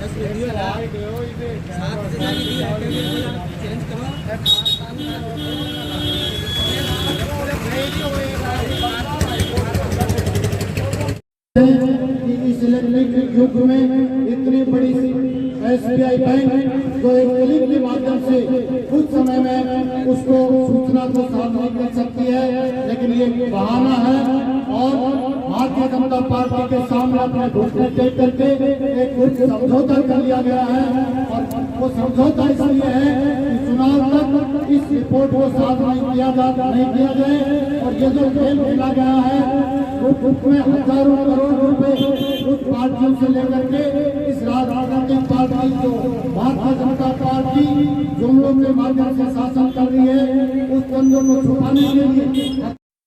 इस इलेक्ट्रिक युग में इतनी बड़ी SBI बैंक जो एक क्लिक के माध्यम से कुछ समय में उसको सूचना को सार्वजनिक कर सकती है, लेकिन ये बहाना है और भारतीय जनता पार्टी के सामने अपने घोषणा तय करके एक कुछ समझौता कर लिया गया है। और वो समझौता इसलिए है कि चुनाव तक इस रिपोर्ट को सार्वजनिक नहीं किया जाए। और ये जो खेल खेला गया है वो में हजारों करोड़ रुपए कुछ पार्टियों से लेकर के इस राजनीतिक पार्टी जो भारतीय जनता पार्टी जुमलों के माध्यम से शासन कर रही है, उस तंजों को छुपाने के लिए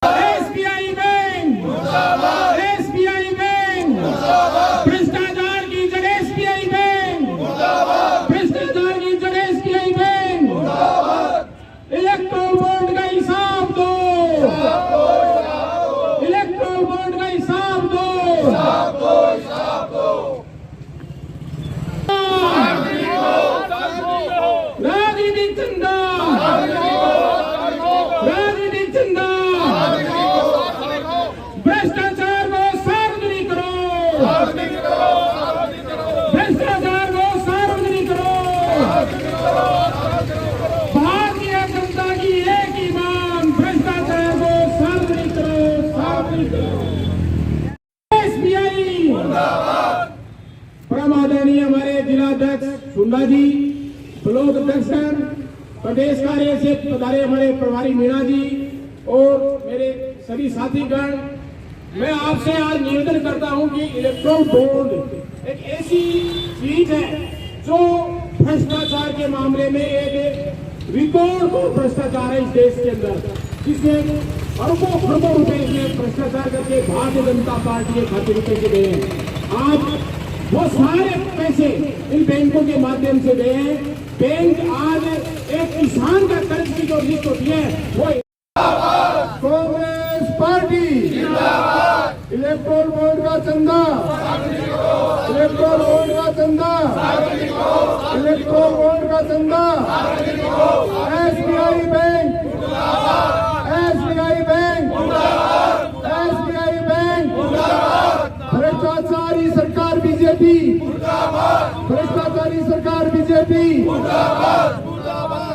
SBI बैंक मुर्दाबाद, SBI बैंक मुर्दाबाद, भ्रष्टाचार की जड़ SBI बैंक मुर्दाबाद, भ्रष्टाचार की जड़ SBI बैंक मुर्दाबाद, इलेक्ट्रोल बोर्ड का हिसाब दो, इलेक्ट्रोल बोर्ड का हिसाब दो, राजनीतिक चंदा, राजनीतिक चंदा, भ्रष्टाचार को सार्वजनिक करो, भ्रष्टाचार को सार्वजनिक करो, भारतीय जनता की एक ही मांग, भ्रष्टाचार को सार्वजनिक करो, सार्वजनिक करो। SBI परम आदरणीय हमारे जिलाध्यक्ष सुंडा जी, ब्लॉक अध्यक्ष प्रदेश कार्य से पधारे हमारे प्रभारी मीणा जी और मेरे सभी साथीगण, मैं आपसे आज निवेदन करता हूं कि इलेक्ट्रोल बोर्ड एक ऐसी चीज है जो भ्रष्टाचार के मामले में एक रिकॉर्ड भ्रष्टाचार है इस देश के अंदर, जिसमें अरबों खरबों रुपए इसमें भ्रष्टाचार करके भारतीय जनता पार्टी के खाते रुपए से गए हैं। आज वो सारे पैसे इन बैंकों के माध्यम से गए हैं। बैंक आज एक किसान का कर्ज की जो लिस्ट होती है वो कांग्रेस पार्टी जिंदाबाद, इलेक्ट्रोल बोर्ड का चंदा, इलेक्ट्रोल बोर्ड का चंदा, इलेक्ट्रोल बोर्ड का चंदा, SBI bank, SBI bank, SBI bank, भ्रष्टाचारी सरकार बीजेपी, भ्रष्टाचारी सरकार बीजेपी,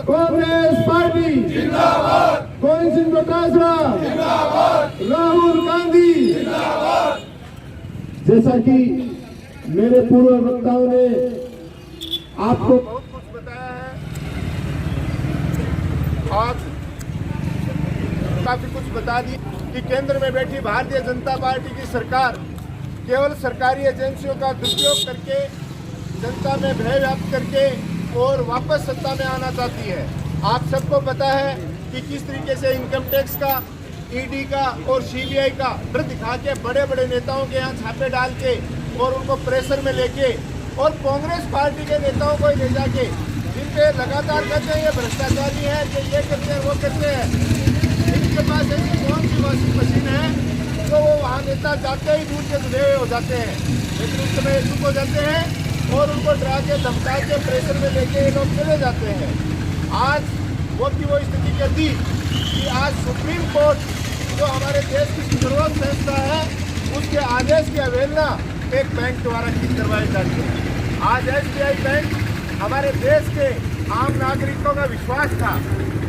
कांग्रेस पार्टी जिंदाबाद, गोविंद सिंह डोटासरा जिंदाबाद, राहुल गांधी जिंदाबाद। जैसा कि मेरे पूर्व वक्ताओं ने आपको बहुत कुछ बताया है, आज काफी कुछ बता दी कि केंद्र में बैठी भारतीय जनता पार्टी की सरकार केवल सरकारी एजेंसियों का दुरुपयोग करके जनता में भय व्याप्त करके और वापस सत्ता में आना चाहती है। आप सबको पता है कि किस तरीके से इनकम टैक्स का, ईडी का और CBI का डर दिखा के बड़े बड़े नेताओं के यहाँ छापे डाल के और उनको प्रेशर में लेके और कांग्रेस पार्टी के नेताओं को ले जाके जिन पे लगातार कहते हैं ये भ्रष्टाचारी है, ये करते हैं, वो करते हैं, इनके पास ऐसी कौन सी वॉशिंग मशीन है तो वो वहाँ नेता जाते ही दूर के धुले हुए हो जाते हैं, लेकिन उस समय चुप हो जाते हैं और उनको डरा के धमका के प्रेशर में लेके ये लोग चले जाते हैं। आज वो की वो स्थिति कर दी कि आज सुप्रीम कोर्ट जो हमारे देश की सर्वोच्च संस्था है उसके आदेश की अवहेलना एक बैंक द्वारा की करवाई जाती है। आज SBI बैंक हमारे देश के आम नागरिकों का विश्वास था,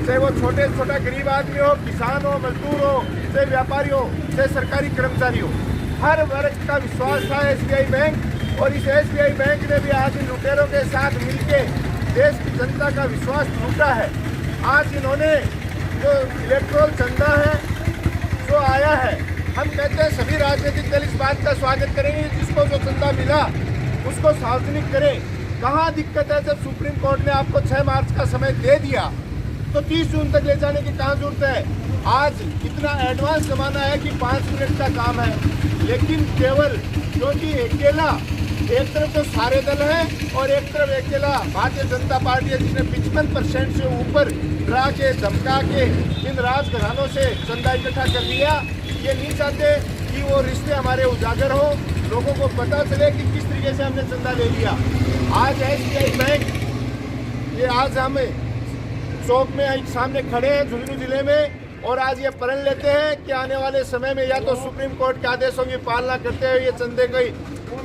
चाहे वो छोटा गरीब आदमी हो, किसान हो, मजदूर हो, चाहे व्यापारी हो, चाहे सरकारी कर्मचारी हो, हर वर्ग का विश्वास था SBI बैंक। और इस SBI बैंक ने भी आज इन लुटेरों के साथ मिलकर देश की जनता का विश्वास लूटा है। आज इन्होंने जो इलेक्ट्रोल चंदा है जो आया है, हम कहते हैं सभी राजनीतिक दल इस बात का स्वागत करेंगे, जिसको जो चंदा मिला उसको सार्वजनिक करें। कहाँ दिक्कत है? जब सुप्रीम कोर्ट ने आपको 6 मार्च का समय दे दिया तो 30 जून तक ले जाने की कहाँ जरूरत है? आज इतना एडवांस जमाना है कि 5 मिनट का काम है, लेकिन केवल क्योंकि अकेला एक तरफ तो सारे दल हैं और एक तरफ अकेला भारतीय जनता पार्टी है जिसने 55% से ऊपर डरा के धमका के इन राजघरानों से चंदा इकट्ठा कर लिया। ये नहीं चाहते कि वो रिश्ते हमारे उजागर हो, लोगों को पता चले कि किस तरीके से हमने चंदा ले लिया। आज SBI बैंक ये आज हम चौक में एक सामने खड़े हैं झुंझुनू जिले में, और आज ये प्रण लेते हैं कि आने वाले समय में या तो सुप्रीम कोर्ट के आदेशों की पालना करते हुए ये चंदे को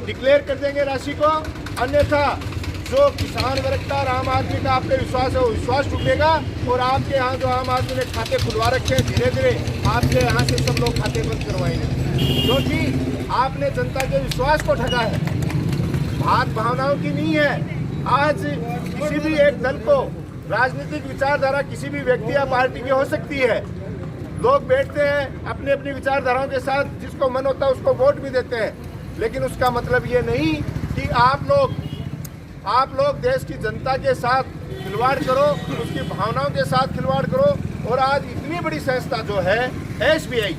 डिक्लेयर कर देंगे राशि को, अन्यथा जो किसान वर्ग का और आम आदमी का आप पे विश्वास है वो विश्वास टूटेगा, और आपके यहाँ जो आम आदमी ने खाते खुलवा रखे हैं धीरे धीरे आपके यहाँ से सब लोग खाते बंद करवाएंगे, क्योंकि आपने जनता के विश्वास को ठगा है, बात भावनाओं की नहीं है। आज किसी भी एक दल को राजनीतिक विचारधारा किसी भी व्यक्ति या पार्टी की हो सकती है, लोग बैठते हैं अपनी अपनी विचारधाराओं के साथ, जिसको मन होता है उसको वोट भी देते हैं, लेकिन उसका मतलब ये नहीं कि आप लोग देश की जनता के साथ खिलवाड़ करो, उसकी भावनाओं के साथ खिलवाड़ करो। और आज इतनी बड़ी संस्था जो है SBI,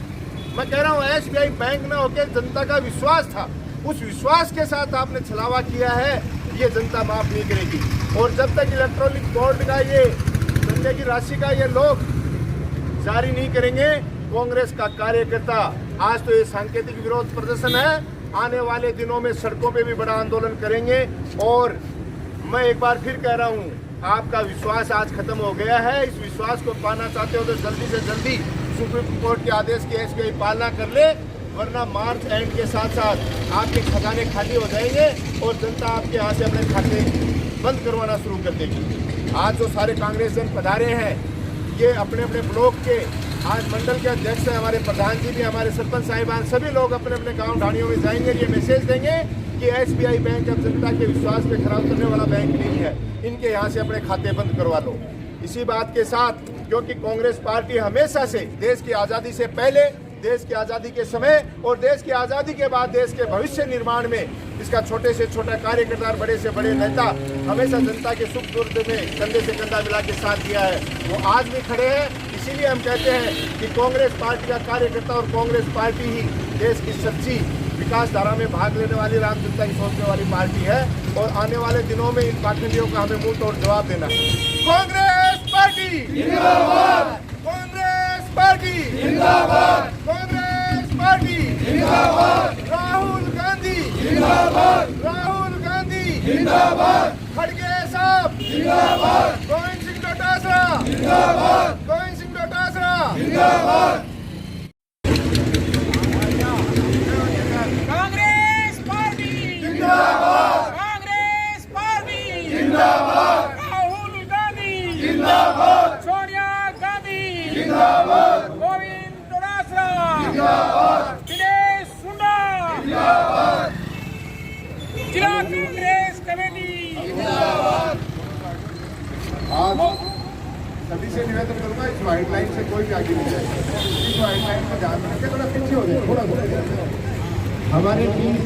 मैं कह रहा हूँ SBI बैंक न होकर जनता का विश्वास था, उस विश्वास के साथ आपने छलावा किया है, ये जनता माफ नहीं करेगी। और जब तक इलेक्ट्रॉनिक बोर्ड का ये चंदे की राशि का ये लोग जारी नहीं करेंगे, कांग्रेस का कार्यकर्ता आज तो ये सांकेतिक विरोध प्रदर्शन है, आने वाले दिनों में सड़कों पे भी बड़ा आंदोलन करेंगे। और मैं एक बार फिर कह रहा हूँ, आपका विश्वास आज खत्म हो गया है, इस विश्वास को पाना चाहते हो तो जल्दी से जल्दी सुप्रीम कोर्ट के आदेश की SBI पालना कर ले, वरना मार्च एंड के साथ साथ आपके खजाने खाली हो जाएंगे और जनता आपके यहाँ से अपने खाते बंद करवाना शुरू कर देगी। आज जो सारे कांग्रेस जन पधारे हैं, ये अपने अपने ब्लॉक के आज मंडल के अध्यक्ष हैं, हमारे प्रधान जी भी, हमारे सरपंच साहिबान, सभी लोग अपने अपने गांव ढाणियों में जाएंगे, ये मैसेज देंगे कि SBI बैंक अब जनता के विश्वास पे खरा उतरने वाला बैंक नहीं है, इनके यहाँ से अपने खाते बंद करवा लो। इसी बात के साथ, क्योंकि कांग्रेस पार्टी हमेशा से देश की आज़ादी से पहले, देश की आज़ादी के समय और देश की आज़ादी के बाद देश के भविष्य निर्माण में इसका छोटे से छोटा कार्यकर्ता और बड़े से बड़े नेता हमेशा जनता के सुख दुख में कंधे से कंधा मिला के साथ दिया है, वो आज भी खड़े हैं। इसीलिए हम कहते हैं कि कांग्रेस पार्टी का कार्यकर्ता और कांग्रेस पार्टी ही देश की सच्ची विकास धारा में भाग लेने वाली, राम जनता की सोचने वाली पार्टी है, और आने वाले दिनों में इन पाखंडियों का हमें मुंह तोड़ जवाब देना है। कांग्रेस पार्टी जिंदाबाद, कांग्रेस पार्टी जिंदाबाद, कांग्रेस पार्टी जिंदाबाद, राहुल गांधी जिंदाबाद, राहुल गांधी जिंदाबाद, खड़गे साहब जिंदाबाद, गोविंद सिंह डोटासरा जिंदाबाद, गोविंद सिंह डोटासरा जिंदाबाद। कांग्रेस पार्टी जिंदाबाद, कांग्रेस पार्टी जिंदाबाद, राहुल गांधी जिंदाबाद, सोनिया गांधी जिंदाबाद, गोविंद डोटासरा जिंदाबाद, दिनेश सुंडा जिंदाबाद, जिला कांग्रेस कमेटी आज सभी से निवेदन करूंगा, इस व्हाइट लाइन से कोई भी आगे नहीं जाए, इस व्हाइट लाइन को ध्यान में रखें, थोड़ा पीछे हो जाए, थोड़ा हमारे बीच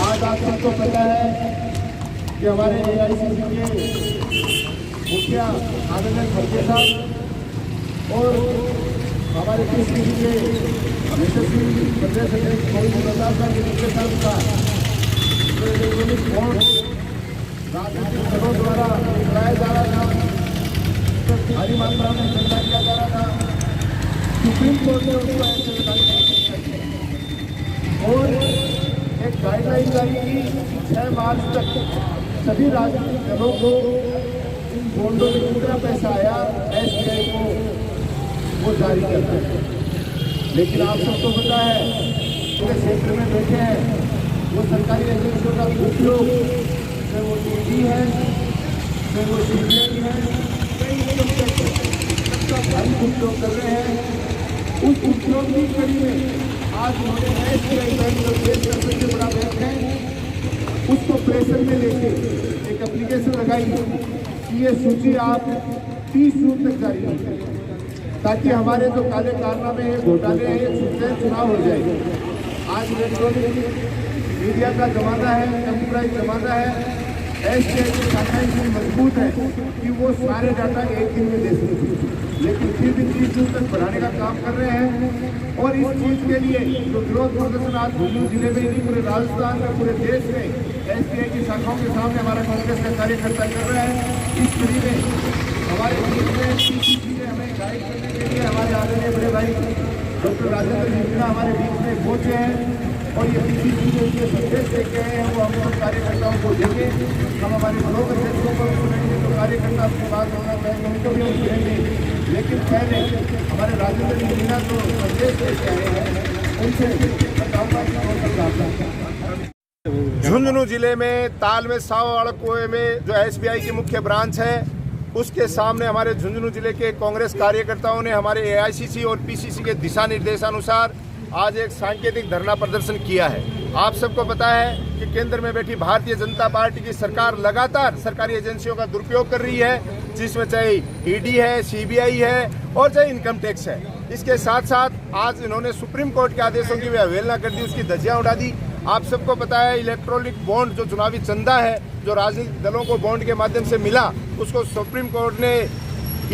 आज आप सबको पता है कि हमारे AICC के मुखिया आनंद खड़गे साहब और हमारे PCC के यशस्वी प्रदेश अध्यक्ष गोविंद प्रताप साहब के मुख्य साहब का इलेक्ट्रॉनिक बोर्ड राजनीतिक दलों द्वारा कराया जा रहा था, भारी मात्रा में चर्चा किया जा रहा था, सुप्रीम कोर्ट ने उसको ऐसे बताया और एक गाइडलाइन जारी की 6 मार्च तक सभी राजनीतिक दलों को इन बॉन्डों में कितना पैसा आया SBI को वो जारी करता है। लेकिन आप सबको पता है पूरे क्षेत्र में बैठे हैं वो सरकारी एजेंसियों का उपयोग, चाहे वो DG है, चाहे वो CBI है, सबका भारी उपयोग कर रहे हैं। उस उपयोग की कड़ी में आज उन्होंने SBI बैंक जो देश का सबसे बड़ा बैंक है, उसको प्रेशर में लेके एक एप्लीकेशन लगाई कि ये सूची आप 30 जून तक जारी करें, ताकि हमारे जो काले कारनामे हैं, घोटाले हैं, ये सुनते चुनाव हो जाएंगे। आज इलेक्ट्रॉनिक मीडिया का जमाना है, कंप्यूटराइज जमाना है, SBI की शाखाएं इतनी मजबूत है कि वो सारे डाटा एक दिन में दे सकते, लेकिन फिर भी 30 जून तक बढ़ाने का काम कर रहे हैं। और इस चीज के लिए जो विरोध प्रदर्शन आज झुंझुनू जिले में नहीं पूरे राजस्थान में, पूरे देश में SBI की शाखाओं के सामने हमारा कांग्रेस का कार्यकर्ता कर रहा है। इस कड़ी में हमारे बीच में PCC ने हमें गाइड करने के लिए हमारे आदरणीय बड़े भाई डॉक्टर राजेंद्र जी मीणा हमारे बीच में पहुंचे हैं। और ये पीसीसी जो ये संदेश लेके आए हैं वो हम सब कार्यकर्ताओं को देंगे। हम हमारे ब्लॉक अध्यक्षों को भी सुनेंगे, तो कार्यकर्ता आपकी बात होना चाहिए उनको भी हम सुनेंगे। लेकिन पहले हमारे राजेंद्र जी मीणा जो संदेश लेके आए हैं उनसे बताऊंगा कि झुंझुनू जिले में ताल में साववाड़ा कुएं में जो एसबीआई की मुख्य ब्रांच है उसके सामने हमारे झुंझुनू जिले के कांग्रेस कार्यकर्ताओं ने हमारे एआईसीसी और पीसीसी के दिशा निर्देशानुसार आज एक सांकेतिक धरना प्रदर्शन किया है। आप सबको पता है कि केंद्र में बैठी भारतीय जनता पार्टी की सरकार लगातार सरकारी एजेंसियों का दुरुपयोग कर रही है, जिसमें चाहे ईडी है, सीबीआई है और चाहे इनकम टैक्स है। इसके साथ साथ आज इन्होंने सुप्रीम कोर्ट के आदेशों की भी अवहेलना कर दी, उसकी धज्जियां उड़ा दी। आप सबको पता है इलेक्ट्रॉनिक बॉन्ड जो चुनावी चंदा है जो राजनीतिक दलों को बॉन्ड के माध्यम से मिला उसको सुप्रीम कोर्ट ने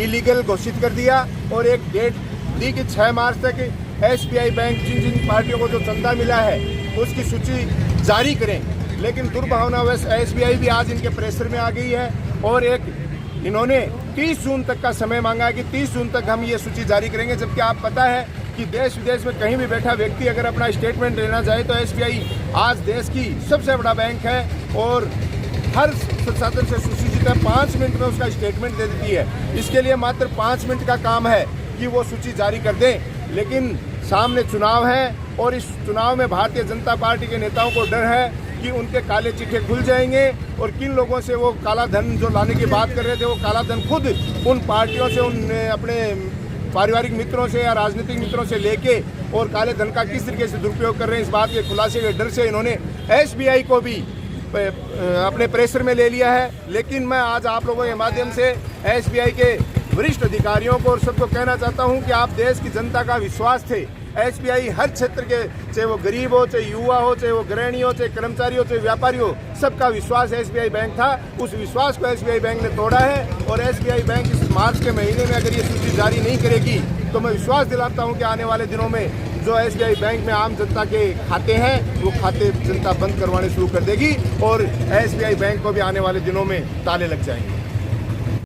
इलीगल घोषित कर दिया और एक डेट दी कि 6 मार्च तक एसबीआई बैंक जिन जिन पार्टियों को जो चंदा मिला है उसकी सूची जारी करें। लेकिन दुर्भावनावश एसबीआई भी आज इनके प्रेशर में आ गई है और इन्होंने 30 जून तक का समय मांगा है कि 30 जून तक हम ये सूची जारी करेंगे। जबकि आप पता है कि देश विदेश में कहीं भी बैठा व्यक्ति अगर अपना स्टेटमेंट लेना चाहे तो एसबीआई आज देश की सबसे बड़ा बैंक है और हर संसाधन से सुसूचित है, 5 मिनट में उसका स्टेटमेंट दे देती है। इसके लिए मात्र 5 मिनट का काम है कि वो सूची जारी कर दें। लेकिन सामने चुनाव है और इस चुनाव में भारतीय जनता पार्टी के नेताओं को डर है कि उनके काले चिट्ठे खुल जाएंगे और किन लोगों से वो काला धन जो लाने की बात कर रहे थे वो काला धन खुद उन पार्टियों से, उन अपने पारिवारिक मित्रों से या राजनीतिक मित्रों से लेके और काले धन का किस तरीके से दुरुपयोग कर रहे हैं, इस बात के खुलासे के डर से इन्होंने एसबीआई को भी अपने प्रेशर में ले लिया है। लेकिन मैं आज आप लोगों के माध्यम से एसबीआई के वरिष्ठ अधिकारियों को और सबको कहना चाहता हूं कि आप देश की जनता का विश्वास थे। एसबीआई हर क्षेत्र के, चाहे वो गरीब हो, चाहे युवा हो, चाहे वो गृहिणी हो, चाहे कर्मचारी हो, चाहे व्यापारी हो, सबका विश्वास एसबीआई बैंक था। उस विश्वास को एसबीआई बैंक ने तोड़ा है और एसबीआई बैंक इस मार्च के महीने में अगर ये सूची जारी नहीं करेगी तो मैं विश्वास दिलाता हूं कि आने वाले दिनों में जो एसबीआई बैंक में आम जनता के खाते हैं वो खाते जनता बंद करवाने शुरू कर देगी और एसबीआई बैंक को भी आने वाले दिनों में ताले लग जाएंगे।